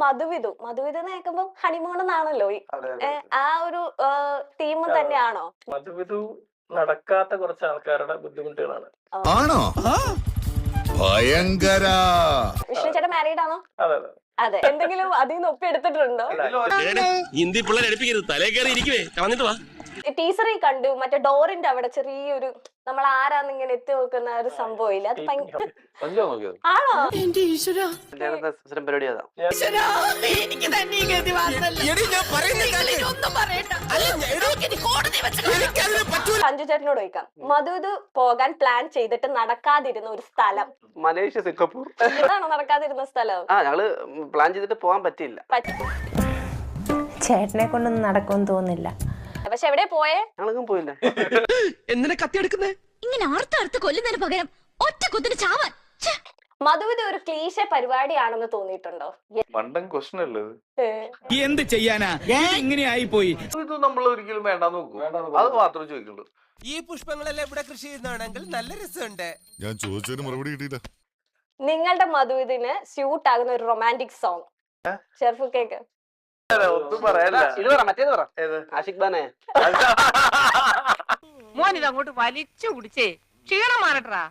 മധുവിധു എന്ന് കേൾക്കുമ്പോ ഹണിമൂൺ എന്നാണല്ലോ ആ ഒരു തീം തന്നെയാണോ? മധുവിധു നടക്കാത്ത കുറച്ച് ആൾക്കാരുടെ ബുദ്ധിമുട്ടുകളാണ്. ആണോ? ഭയങ്കര. വിഷ്ണു ചേട്ടൻ മാരീഡ് ആണോ? അതെ അതെ. എന്തെങ്കിലും അതിൽ നിന്ന് ഒപ്പി എടുത്തിട്ടുണ്ടോ? ടീച്ചറിൽ കണ്ടു മറ്റേ ഡോറിന്റെ അവിടെ ചെറിയൊരു നമ്മൾ ആരാന്നിങ്ങനെ എത്തി നോക്കുന്ന ഒരു സംഭവം ഇല്ല. അത് ആണോ? സഞ്ജു ചേട്ടനോട് ചോദിക്കാം, മധുവിധു പോകാൻ പ്ലാൻ ചെയ്തിട്ട് നടക്കാതിരുന്ന ഒരു സ്ഥലം. Malaysia, Singapore. ഏതാണോ നടക്കാതിരുന്ന സ്ഥലം? ഞങ്ങള് പ്ലാൻ ചെയ്തിട്ട് പോകാൻ പറ്റില്ല. ചേട്ടനെ കൊണ്ടൊന്നും നടക്കുമെന്ന് തോന്നുന്നില്ല. പക്ഷെ എവിടെ പോയേ? ഞങ്ങളൊന്നും പോയില്ല. എന്തിനാ കത്തിയെടുക്കുന്നേ? ഇങ്ങനെ അർത്ഥ കൊല്ലുന്നതിന് പകരം ഒറ്റ കുത്തിന് ചാവാൻ. മധുവിധു ഒരു ക്ലീശ പരിപാടിയാണെന്ന് തോന്നിയിട്ടുണ്ടോ? മണ്ടൻ ക്വസ്റ്റൻ അല്ലേ എന്ത് ചെയ്യാനാ ഇങ്ങനെ ആയി പോയി? ഇത് നമ്മൾ ഒരിക്കലും വേണ്ടാന്ന് നോക്കും, അത് മാത്രമേ ചോദിക്കുള്ളൂ. ഈ പുഷ്പങ്ങളെല്ലാം ഇവിടെ കൃഷി ചെയ്യുന്നതാണെങ്കിൽ നല്ല രസമുണ്ട്. ഞാൻ ചോദിച്ചതിന് മറുപടി കിട്ടിയില്ല. നിങ്ങളുടെ മധുവിധിന് സ്യൂട്ട് ആകുന്ന ഒരു റൊമാൻറ്റിക് സോങ് ഷെർഫു കേക്ക്. ഒന്നും പറയാനില്ല. ഇത് പറ, മറ്റേത് പറ. ആഷിക് ബാനെ. മോനിത് അങ്ങോട്ട് വലിച്ചു കുടിച്ചേ ക്ഷീണം മാറട്ടാ.